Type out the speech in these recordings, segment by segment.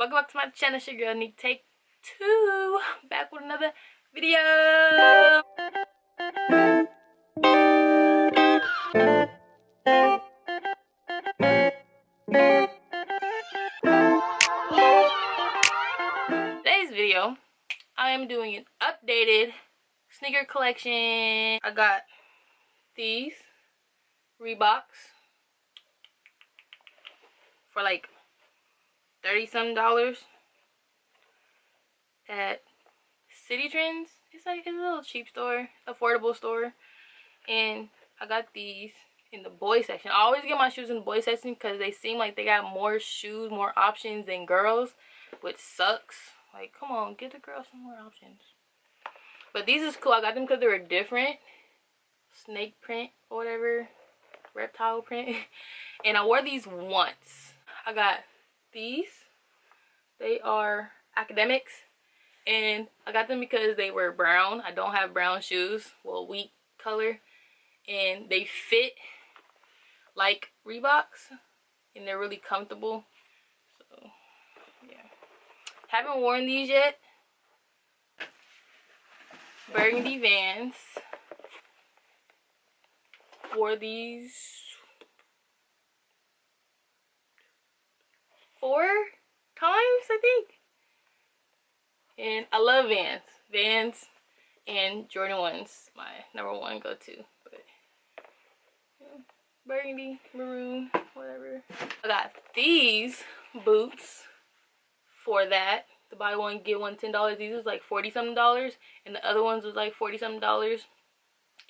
Welcome back to my channel. It's your girl Nick Take 2, back with another video. Today's video, I am doing an updated sneaker collection. I got these Reeboks for like $30-some at City Trends. It's a little cheap store, affordable store. And I got these in the boy section. I always get my shoes in the boy section because they seem like they got more shoes, more options than girls, which sucks. Like, come on, get the girls some more options. But these is cool. I got them because they were different. Snake print or whatever. Reptile print. And I wore these once. I got these. They are academics. And I got them because they were brown. I don't have brown shoes. Well, wheat color. And they fit like Reeboks. And they're really comfortable. So, yeah. Haven't worn these yet. Burgundy Vans. Wore these 4 times, I think. And I love Vans. Vans and Jordan 1's my #1 go-to. But yeah, burgundy, maroon, whatever. I got these boots for that. To buy one, get one $10. These was like $40-something. And the other ones was like $40-something.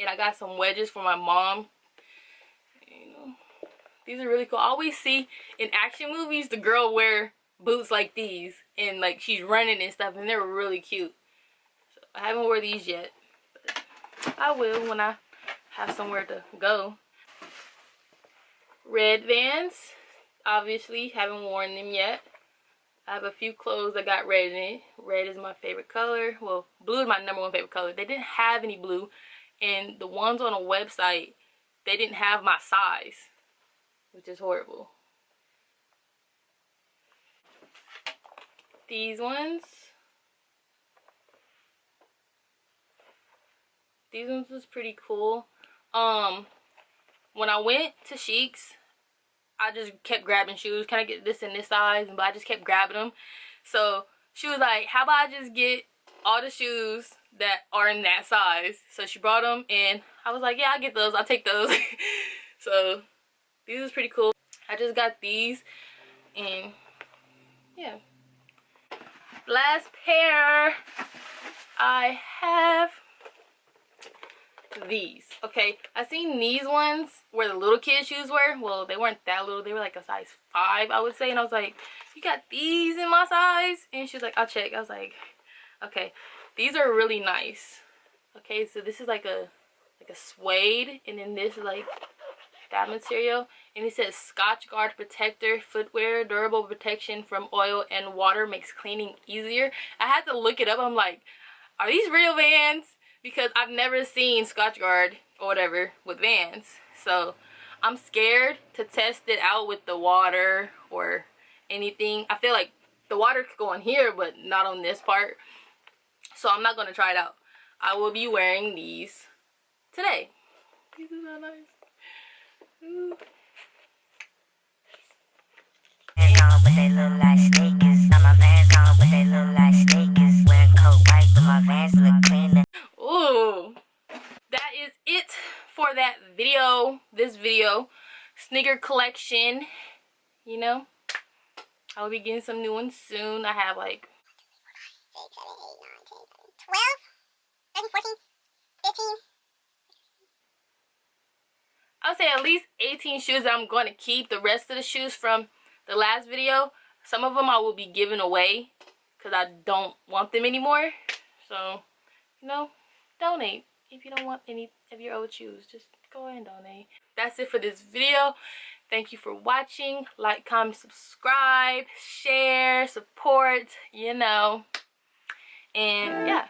And I got some wedges for my mom. You know, these are really cool. I always see in action movies the girl wear boots like these and like she's running and stuff, and they're really cute. So I haven't worn these yet, but I will when I have somewhere to go. Red Vans, obviously haven't worn them yet. I have a few clothes that got red in it. Red is my favorite color. Well, blue is my #1 favorite color. They didn't have any blue, and the ones on a website, they didn't have my size, which is horrible. These ones was pretty cool. When I went to Sheikh's, I just kept grabbing shoes. Can I get this in this size? But I just kept grabbing them. So she was like, how about I just get all the shoes that are in that size? So she brought them, and I was like, yeah, I'll get those. I'll take those. So these is pretty cool. I just got these, and yeah. Last pair, I have these. Okay, I seen these ones where the little kid shoes were. Well, they weren't that little. They were like a size 5, I would say. And I was like, you got these in my size? And she was like, I'll check. I was like, okay. These are really nice. Okay, so this is like a suede, and then this is like that material, and it says Scotch Guard Protector Footwear, durable protection from oil and water, makes cleaning easier. I had to look it up. I'm like, are these real Vans? Because I've never seen Scotch Guard or whatever with Vans, so I'm scared to test it out with the water or anything. I feel like the water could go in here, but not on this part, so I'm not going to try it out. I will be wearing these today. These are so nice. Ooh. They look like sneakers. Got my Vans on, but they look like sneakers. Wearing coat white, but my Vans look clean. Ooh, that is it for that video. This video, sneaker collection. You know, I will be getting some new ones soon. I have like 6, 7, 8, 9, 10, 11, 12, 13, 14, 15. I'll say at least 18 shoes that I'm going to keep. The rest of the shoes from the last video, some of them I will be giving away because I don't want them anymore. So, you know, donate. If you don't want any of your old shoes, just go ahead and donate. That's it for this video. Thank you for watching. Like, comment, subscribe, share, support, you know. And yeah.